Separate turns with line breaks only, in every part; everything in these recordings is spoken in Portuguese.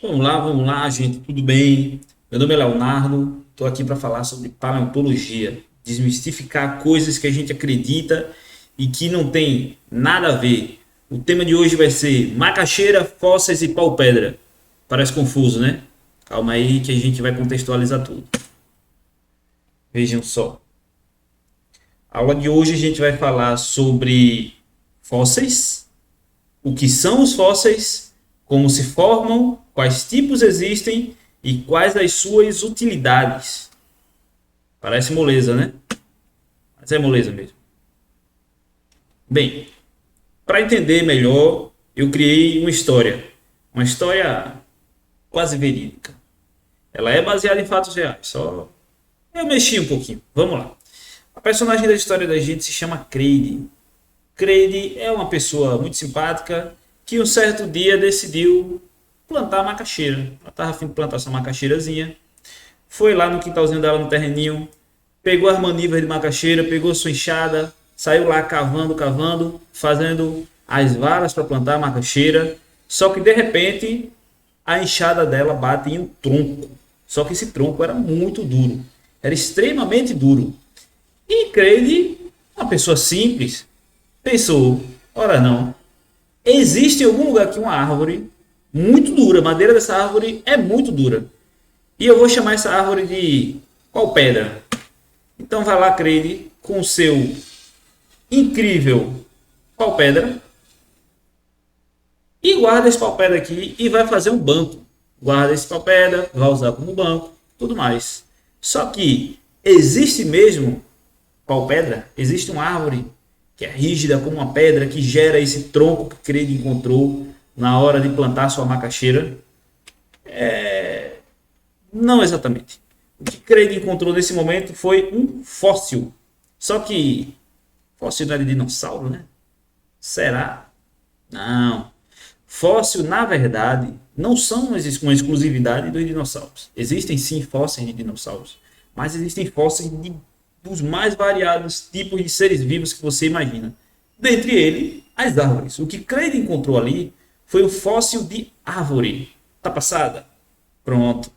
Vamos lá, gente, tudo bem? Meu nome é Leonardo, estou aqui para falar sobre paleontologia, desmistificar coisas que a gente acredita e que não tem nada a ver. O tema de hoje vai ser macaxeira, fósseis e pau-pedra. Parece confuso, né? Calma aí que a gente vai contextualizar tudo. Vejam só. A aula de hoje a gente vai falar sobre fósseis, o que são os fósseis, como se formam, quais tipos existem e quais as suas utilidades. Parece moleza, né? Mas é moleza mesmo. Bem, para entender melhor, eu criei uma história quase verídica. Ela é baseada em fatos reais, só eu mexi um pouquinho. Vamos lá. A personagem da história da gente se chama Creide. Creide é uma pessoa muito simpática que um certo dia decidiu plantar macaxeira. Ela estava a fim de plantar essa macaxeirazinha. Foi lá no quintalzinho dela, no terreninho, pegou as manivas de macaxeira, pegou sua enxada, saiu lá cavando, cavando, fazendo as varas para plantar a macaxeira. Só que de repente a enxada dela bate em um tronco. Só que esse tronco era muito duro. Era extremamente duro. E Creide, uma pessoa simples, pensou: ora não, existe em algum lugar aqui uma árvore muito dura, a madeira dessa árvore é muito dura. E eu vou chamar essa árvore de qual pedra? Então vai lá, Creide, com o seu incrível pau pedra e guarda esse pau pedra aqui e vai fazer um banco. Guarda esse pau pedra, vai usar como banco, tudo mais. Só que existe mesmo pau pedra? Existe uma árvore que é rígida como uma pedra que gera esse tronco que Creide encontrou na hora de plantar sua macaxeira? Não exatamente. O que Creide encontrou nesse momento foi um fóssil. Só que fóssil não é de dinossauro, né? Será? Não. Fóssil, na verdade, não são uma exclusividade dos dinossauros. Existem sim fósseis de dinossauros, mas existem fósseis dos mais variados tipos de seres vivos que você imagina. Dentre eles, as árvores. O que Creide encontrou ali foi o fóssil de árvore. Tá passada? Pronto.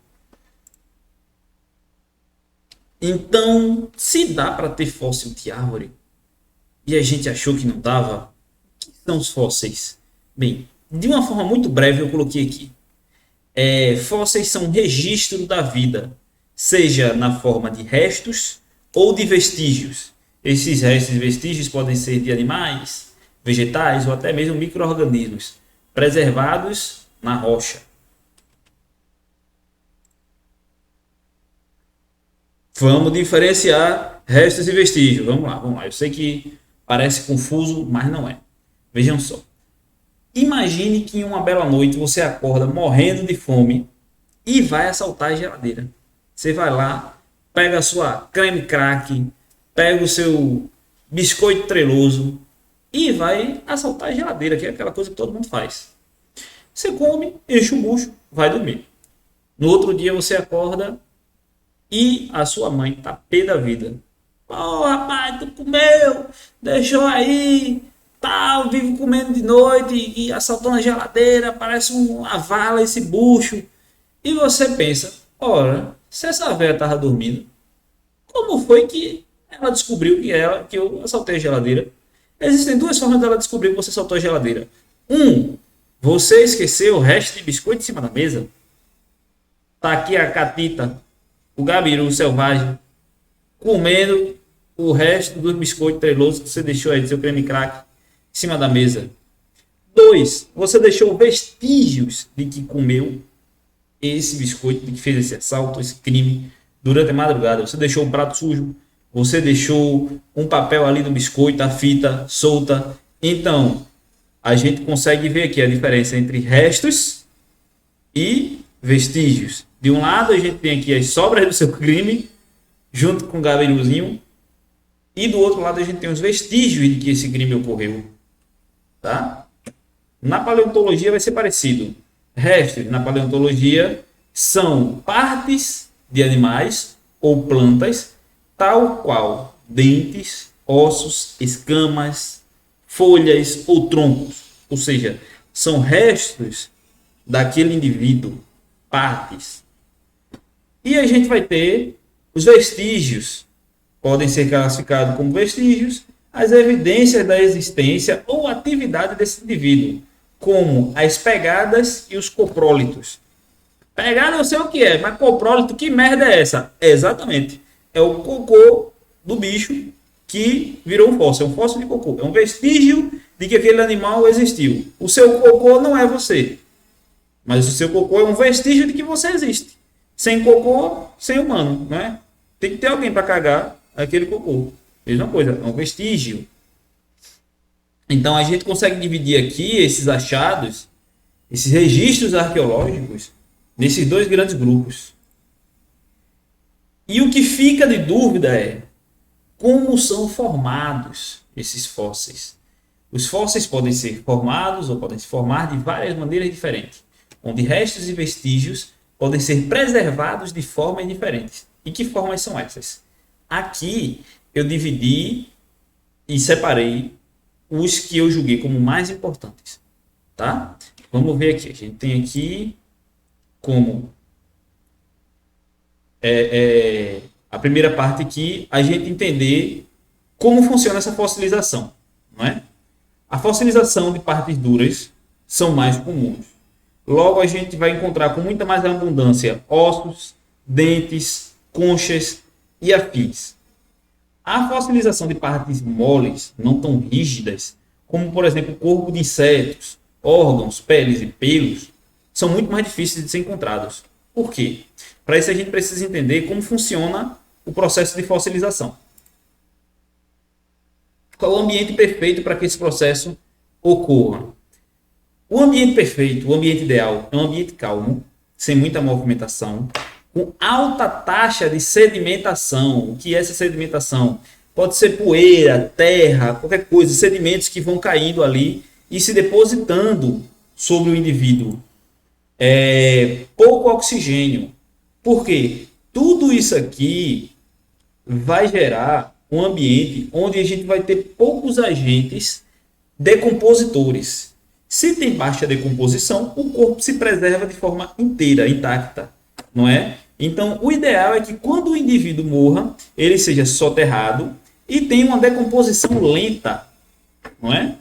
Então, se dá para ter fóssil de árvore e a gente achou que não dava, o que são os fósseis? Bem, de uma forma muito breve eu coloquei aqui. Fósseis são um registro da vida, seja na forma de restos ou de vestígios. Esses restos e vestígios podem ser de animais, vegetais ou até mesmo micro-organismos preservados na rocha. Vamos diferenciar restos e vestígios. Vamos lá, vamos lá. Eu sei que parece confuso, mas não é. Vejam só. Imagine que em uma bela noite você acorda morrendo de fome e vai assaltar a geladeira. Você vai lá, pega a sua creme crack, pega o seu biscoito treloso e vai assaltar a geladeira, que é aquela coisa que todo mundo faz. Você come, enche o bucho, vai dormir. No outro dia você acorda e a sua mãe tá pé da vida. Pô, rapaz, tu comeu, deixou aí, tal, vive comendo de noite e assaltando a geladeira, parece uma vala esse bucho. E você pensa: ora, se essa velha tava dormindo, como foi que ela descobriu que eu assaltei a geladeira? Existem duas formas dela descobrir que você assaltou a geladeira. Você esqueceu o resto de biscoito em cima da mesa. Tá aqui a catita, o gabiru selvagem, comendo o resto dos biscoitos trelosos que você deixou aí do seu creme crack em cima da mesa. 2. Você deixou vestígios de que comeu esse biscoito, de que fez esse assalto, esse crime durante a madrugada. Você deixou um prato sujo, você deixou um papel ali no biscoito, a fita solta. Então, a gente consegue ver aqui a diferença entre restos e vestígios. De um lado, a gente tem aqui as sobras do seu crime, junto com o gabiruzinho, e do outro lado, a gente tem os vestígios de que esse crime ocorreu. Tá? Na paleontologia vai ser parecido. Restos na paleontologia são partes de animais ou plantas, tal qual dentes, ossos, escamas, folhas ou troncos. Ou seja, são restos daquele indivíduo. partes. E a gente vai ter os vestígios, podem ser classificados como vestígios, as evidências da existência ou atividade desse indivíduo, como as pegadas e os coprólitos. Pegada eu sei o que é, mas coprólito, que merda é essa? Exatamente. É o cocô do bicho que virou um fóssil de cocô. É um vestígio de que aquele animal existiu. O seu cocô não é você, mas o seu cocô é um vestígio de que você existe. Sem cocô, sem humano, né? Tem que ter alguém para cagar aquele cocô. Mesma coisa, é um vestígio. Então a gente consegue dividir aqui esses achados, esses registros arqueológicos, nesses dois grandes grupos. E o que fica de dúvida é como são formados esses fósseis. Os fósseis podem ser formados ou podem se formar de várias maneiras diferentes, onde restos e vestígios podem ser preservados de formas diferentes. E que formas são essas? Aqui eu dividi e separei os que eu julguei como mais importantes. Tá? Vamos ver aqui. A gente tem aqui como a primeira parte aqui, a gente entender como funciona essa fossilização. Não é? A fossilização de partes duras são mais comuns. Logo, a gente vai encontrar com muita mais abundância ossos, dentes, conchas e afins. A fossilização de partes moles, não tão rígidas, como, por exemplo, o corpo de insetos, órgãos, peles e pelos, são muito mais difíceis de ser encontrados. Por quê? Para isso a gente precisa entender como funciona o processo de fossilização. Qual é o ambiente perfeito para que esse processo ocorra? O ambiente perfeito, o ambiente ideal, é um ambiente calmo, sem muita movimentação, com alta taxa de sedimentação. O que é essa sedimentação? Pode ser poeira, terra, qualquer coisa, sedimentos que vão caindo ali e se depositando sobre o indivíduo. Pouco oxigênio. Por quê? Tudo isso aqui vai gerar um ambiente onde a gente vai ter poucos agentes decompositores. Se tem baixa decomposição, o corpo se preserva de forma inteira, intacta, não é? Então, o ideal é que quando o indivíduo morra, ele seja soterrado e tenha uma decomposição lenta, não é?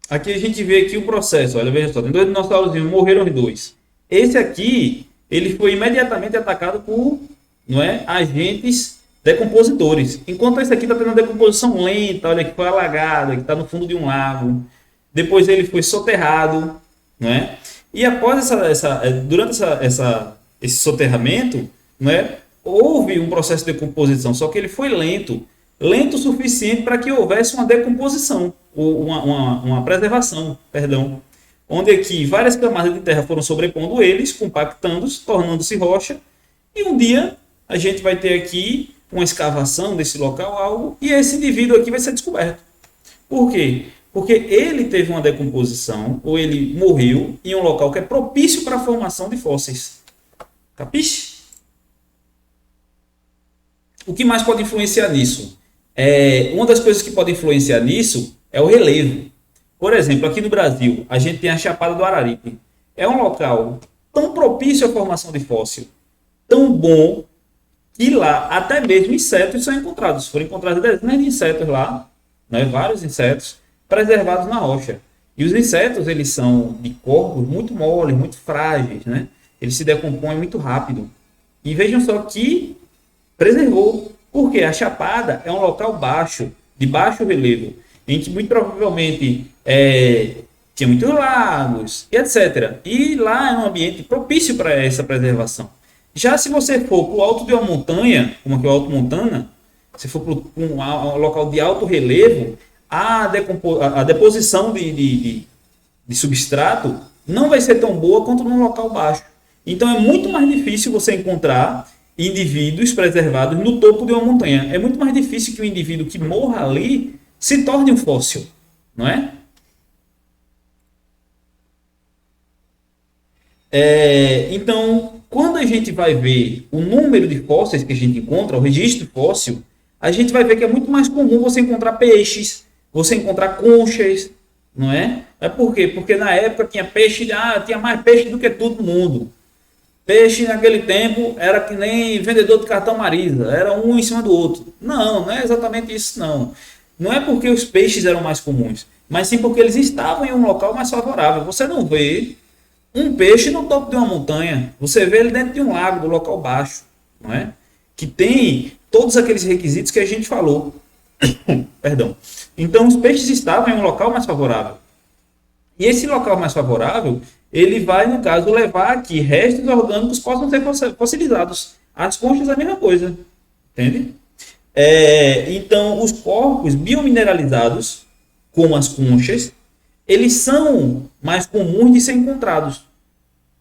Aqui a gente vê aqui o processo. Olha, veja só, tem 2 dinossauros, morreram os 2. Esse aqui, ele foi imediatamente atacado por, não é, agentes decompositores. Enquanto esse aqui está tendo uma decomposição lenta, olha, que foi alagado, que está no fundo de um lago. Depois ele foi soterrado, não é? E após durante esse soterramento, não é, houve um processo de decomposição, só que ele foi lento o suficiente para que houvesse uma decomposição, ou uma preservação, perdão, onde aqui várias camadas de terra foram sobrepondo eles, compactando-se, tornando-se rocha, e um dia a gente vai ter aqui uma escavação desse local, algo, e esse indivíduo aqui vai ser descoberto. Por quê? Porque ele teve uma decomposição, ou ele morreu em um local que é propício para a formação de fósseis. Capiche? O que mais pode influenciar nisso? Uma das coisas que pode influenciar nisso é o relevo. Por exemplo, aqui no Brasil, a gente tem a Chapada do Araripe. É um local tão propício à formação de fóssil, tão bom, que lá até mesmo insetos são encontrados. Foram encontrados dezenas de insetos lá, né, vários insetos, preservados na rocha. E os insetos, eles são de corpos muito moles, muito frágeis, né? Eles se decompõem muito rápido. E vejam só que preservou. Porque a Chapada é um local baixo, de baixo relevo, em que muito provavelmente tinha muitos lagos, e etc. E lá é um ambiente propício para essa preservação. Já se você for para o alto de uma montanha, como aqui o Alto Montana, se for para um local de alto relevo, a deposição de substrato não vai ser tão boa quanto num local baixo. Então é muito mais difícil você encontrar indivíduos preservados no topo de uma montanha. É muito mais difícil que o indivíduo que morra ali se torne um fóssil, não é? Então, quando a gente vai ver o número de fósseis que a gente encontra, o registro fóssil, a gente vai ver que é muito mais comum você encontrar peixes, você encontrar conchas, não é? É por quê? Porque na época tinha peixe, tinha mais peixe do que todo mundo. Peixe naquele tempo era que nem vendedor de cartão Marisa, era um em cima do outro. Não, não é exatamente isso não. Não é porque os peixes eram mais comuns, mas sim porque eles estavam em um local mais favorável. Você não vê um peixe no topo de uma montanha, você vê ele dentro de um lago, do local baixo, não é? Que tem todos aqueles requisitos que a gente falou. Perdão. Então os peixes estavam em um local mais favorável. E esse local mais favorável, ele vai, no caso, levar que restos orgânicos possam ser fossilizados. As conchas é a mesma coisa. Entende? Então, os corpos biomineralizados, como as conchas, eles são mais comuns de ser encontrados.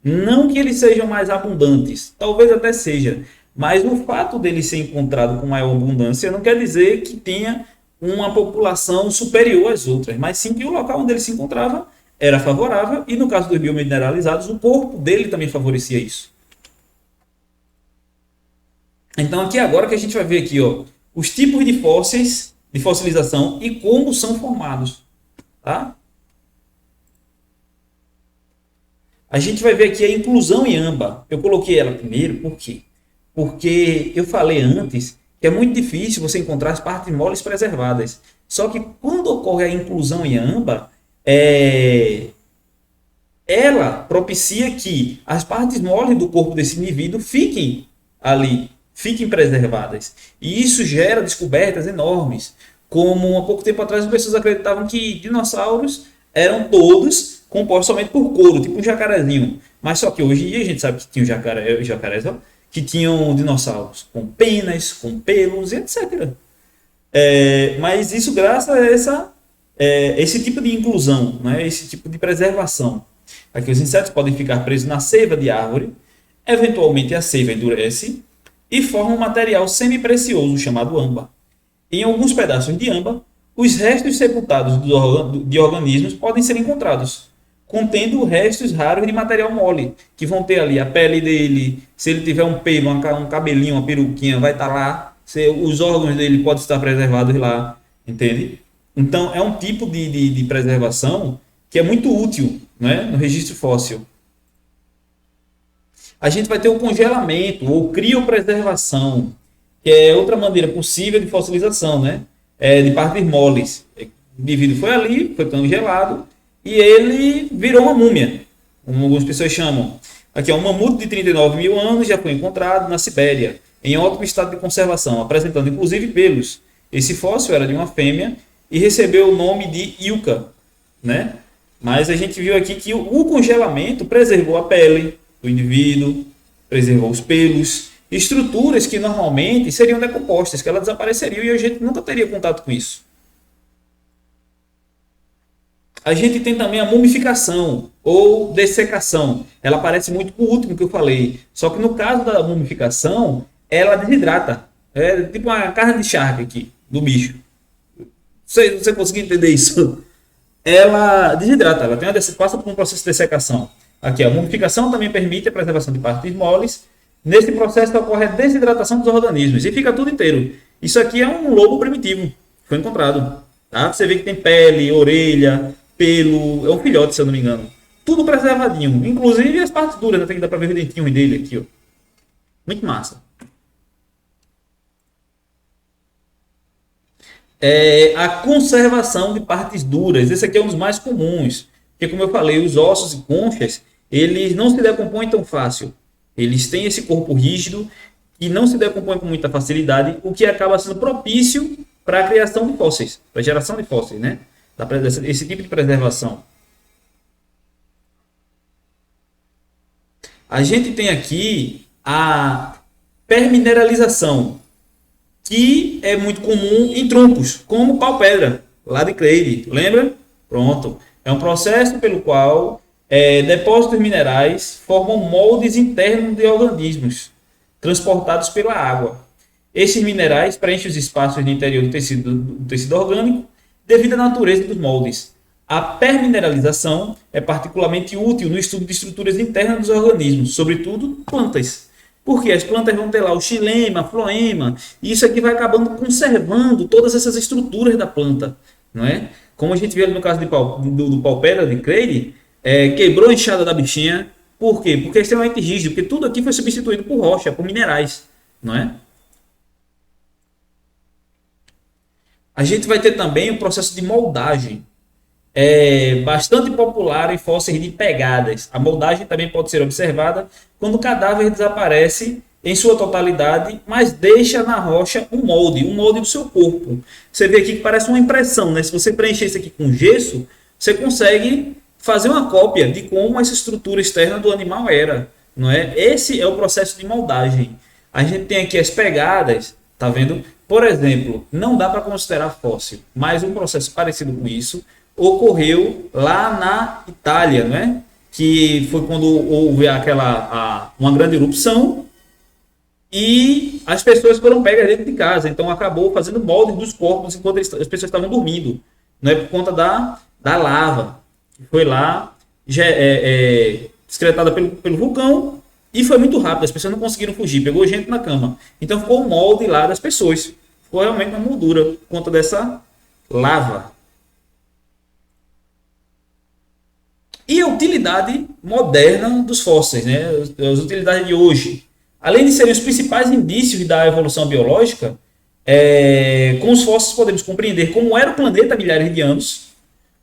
Não que eles sejam mais abundantes, talvez até seja, mas o fato dele ser encontrado com maior abundância não quer dizer que tenha uma população superior às outras, mas sim que o local onde ele se encontrava era favorável e no caso dos biomineralizados, o corpo dele também favorecia isso. Então aqui agora que a gente vai ver aqui, ó, os tipos de fósseis, de fossilização e como são formados, tá? A gente vai ver aqui a inclusão em AMBA. Eu coloquei ela primeiro, por quê? Porque eu falei antes que é muito difícil você encontrar as partes moles preservadas. Só que quando ocorre a inclusão em AMBA, ela propicia que as partes moles do corpo desse indivíduo fiquem ali, fiquem preservadas. E isso gera descobertas enormes. Como há pouco tempo atrás as pessoas acreditavam que dinossauros eram todos compostos somente por couro, tipo um jacarezinho. Mas só que hoje em dia a gente sabe que tinha jacarés, que tinham dinossauros com penas, com pelos e etc. Mas isso graças a esse tipo de inclusão, né? Esse tipo de preservação. Aqui os insetos podem ficar presos na seiva de árvore, eventualmente a seiva endurece e forma um material semi-precioso chamado âmbar. Em alguns pedaços de âmbar, os restos sepultados de organismos podem ser encontrados, contendo restos raros de material mole, que vão ter ali a pele dele, se ele tiver um pelo, um cabelinho, uma peruquinha, vai estar lá, os órgãos dele podem estar preservados lá, entende? Então, é um tipo de preservação que é muito útil, né, no registro fóssil. A gente vai ter o congelamento ou criopreservação, que é outra maneira possível de fossilização, né? De partes moles. O indivíduo foi ali, foi congelado e ele virou uma múmia, como algumas pessoas chamam. Aqui é um mamute de 39 mil anos, já foi encontrado na Sibéria, em ótimo estado de conservação, apresentando inclusive pelos. Esse fóssil era de uma fêmea e recebeu o nome de Ilka, né? Mas a gente viu aqui que o congelamento preservou a pele do indivíduo, preservou os pelos, estruturas que normalmente seriam decompostas, que elas desapareceriam e a gente nunca teria contato com isso. A gente tem também a mumificação ou dessecação. Ela parece muito com o último que eu falei. Só que no caso da mumificação, ela desidrata. É tipo uma carne de charque aqui, do bicho. Você conseguiu entender isso? Ela desidrata, ela passa por um processo de dessecação. Aqui, a mumificação também permite a preservação de partes moles. Nesse processo ocorre a desidratação dos organismos e fica tudo inteiro. Isso aqui é um lobo primitivo, foi encontrado. Tá? Você vê que tem pele, orelha, pelo, é um filhote, se eu não me engano. Tudo preservadinho, inclusive as partes duras, até que dá para ver o dentinho dele aqui. Ó. Muito massa. A conservação de partes duras. Esse aqui é um dos mais comuns. Porque, como eu falei, os ossos e conchas, eles não se decompõem tão fácil. Eles têm esse corpo rígido e não se decompõe com muita facilidade, o que acaba sendo propício para a criação de fósseis, para a geração de fósseis, né? Esse tipo de preservação. A gente tem aqui a permineralização, que é muito comum em troncos, como pau-pedra, lá de Cleide, lembra? Pronto. É um processo pelo qual depósitos minerais formam moldes internos de organismos, transportados pela água. Esses minerais preenchem os espaços no interior do tecido orgânico devido à natureza dos moldes. A permineralização é particularmente útil no estudo de estruturas internas dos organismos, sobretudo plantas. Porque as plantas vão ter lá o xilema, a floema, e isso aqui vai acabando conservando todas essas estruturas da planta, não é? Como a gente viu ali no caso do pau-pedra de Crane, quebrou a enxada da bichinha. Por quê? Porque é extremamente rígido, porque tudo aqui foi substituído por rocha, por minerais, não é? A gente vai ter também o processo de moldagem, bastante popular em fósseis de pegadas. A moldagem também pode ser observada quando o cadáver desaparece em sua totalidade, mas deixa na rocha um molde do seu corpo. Você vê aqui que parece uma impressão, né? Se você preencher isso aqui com gesso, você consegue fazer uma cópia de como essa estrutura externa do animal era, não é? Esse é o processo de moldagem. A gente tem aqui as pegadas, tá vendo? Por exemplo, não dá para considerar fóssil, mas um processo parecido com isso ocorreu lá na Itália, né? Que foi quando houve uma grande erupção e as pessoas foram pegas dentro de casa. Então acabou fazendo moldes dos corpos enquanto as pessoas estavam dormindo, né? Por conta da lava que foi lá excretada pelo vulcão e foi muito rápido. As pessoas não conseguiram fugir, pegou gente na cama. Então ficou o molde lá das pessoas. Foi realmente uma moldura por conta dessa lava. E a utilidade moderna dos fósseis, né? As utilidades de hoje. Além de serem os principais indícios da evolução biológica, com os fósseis podemos compreender como era o planeta há milhares de anos,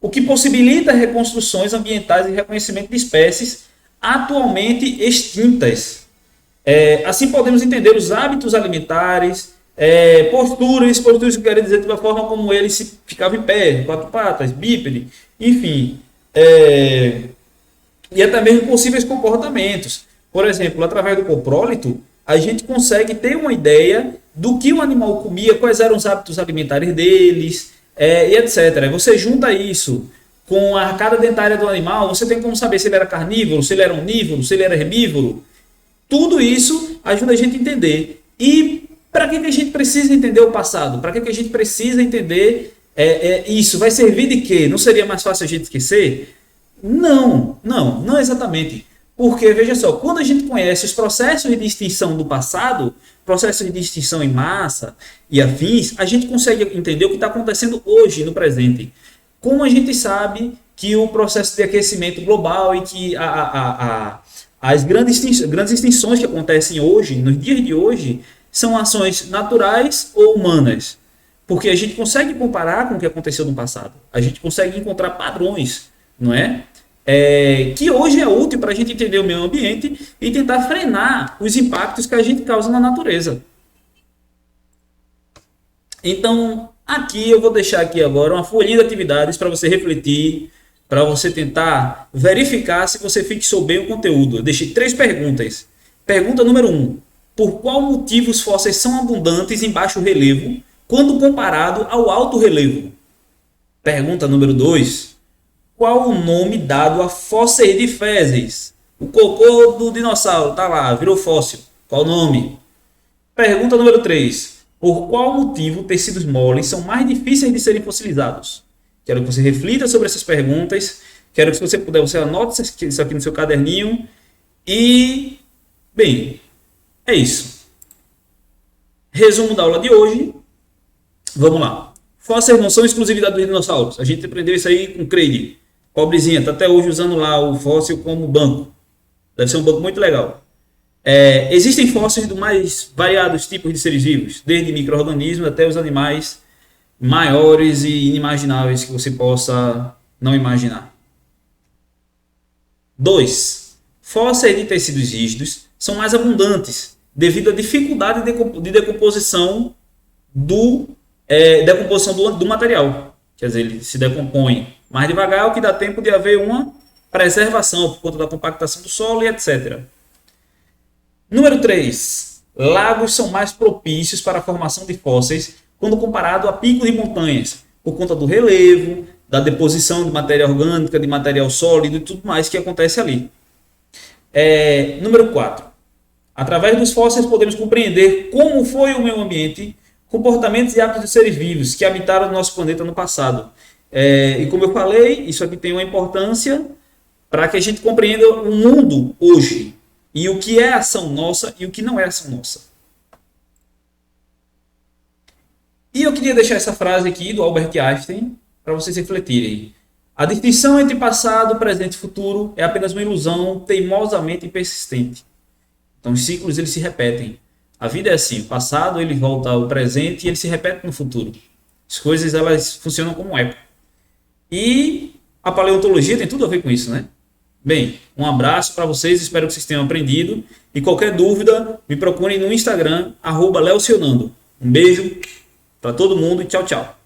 o que possibilita reconstruções ambientais e reconhecimento de espécies atualmente extintas. Assim podemos entender os hábitos alimentares, posturas que querem dizer da forma como ele se ficava em pé, quatro patas, bípede, enfim. E até mesmo possíveis comportamentos. Por exemplo, através do coprólito, a gente consegue ter uma ideia do que o animal comia, quais eram os hábitos alimentares deles, e etc. Você junta isso com a arcada dentária do animal, você tem como saber se ele era carnívoro, se ele era onívoro, se ele era herbívoro. Tudo isso ajuda a gente a entender. E para que a gente precisa entender o passado? Para que a gente precisa entender isso? Vai servir de quê? Não seria mais fácil a gente esquecer? Não exatamente. Porque, veja só, quando a gente conhece os processos de extinção do passado, processos de extinção em massa e afins, a gente consegue entender o que está acontecendo hoje, no presente. Como a gente sabe que o processo de aquecimento global e que as grandes extinções que acontecem hoje, nos dias de hoje, são ações naturais ou humanas? Porque a gente consegue comparar com o que aconteceu no passado. A gente consegue encontrar padrões, não é? Que hoje é útil para a gente entender o meio ambiente e tentar frenar os impactos que a gente causa na natureza. Então, aqui eu vou deixar aqui agora uma folhinha de atividades para você refletir, para você tentar verificar se você fixou bem o conteúdo. Eu deixei 3 perguntas. Pergunta número 1. Por qual motivo os fósseis são abundantes em baixo relevo quando comparado ao alto relevo? Pergunta número 2. Qual o nome dado a fósseis de fezes? O cocô do dinossauro está lá, virou fóssil. Qual o nome? Pergunta número 3. Por qual motivo tecidos moles são mais difíceis de serem fossilizados? Quero que você reflita sobre essas perguntas. Quero que, se você puder, você anote isso aqui no seu caderninho. E, bem, é isso. Resumo da aula de hoje. Vamos lá. Fósseis não são exclusividade dos dinossauros. A gente aprendeu isso aí com Craig. Pobrezinha, está até hoje usando lá o fóssil como banco. Deve ser um banco muito legal. Existem fósseis dos mais variados tipos de seres vivos, desde micro-organismos até os animais maiores e inimagináveis que você possa não imaginar. 2. Fósseis de tecidos rígidos são mais abundantes devido à dificuldade de decomposição do material. Quer dizer, ele se decompõe mais devagar, o que dá tempo de haver uma preservação por conta da compactação do solo e etc. Número 3. Lagos são mais propícios para a formação de fósseis quando comparado a picos de montanhas, por conta do relevo, da deposição de matéria orgânica, de material sólido e tudo mais que acontece ali. Número 4. Através dos fósseis podemos compreender como foi o meio ambiente, comportamentos e hábitos de seres vivos que habitaram o nosso planeta no passado. E como eu falei, isso aqui tem uma importância para que a gente compreenda o mundo hoje e o que é ação nossa e o que não é ação nossa. E eu queria deixar essa frase aqui do Albert Einstein, para vocês refletirem. A distinção entre passado, presente e futuro é apenas uma ilusão teimosamente persistente. Então os ciclos eles se repetem. A vida é assim, o passado ele volta ao presente e ele se repete no futuro. As coisas elas funcionam como um eco. E a paleontologia tem tudo a ver com isso, né? Bem, um abraço para vocês, espero que vocês tenham aprendido. E qualquer dúvida, me procurem no Instagram, @leocionando. Um beijo para todo mundo e tchau, tchau.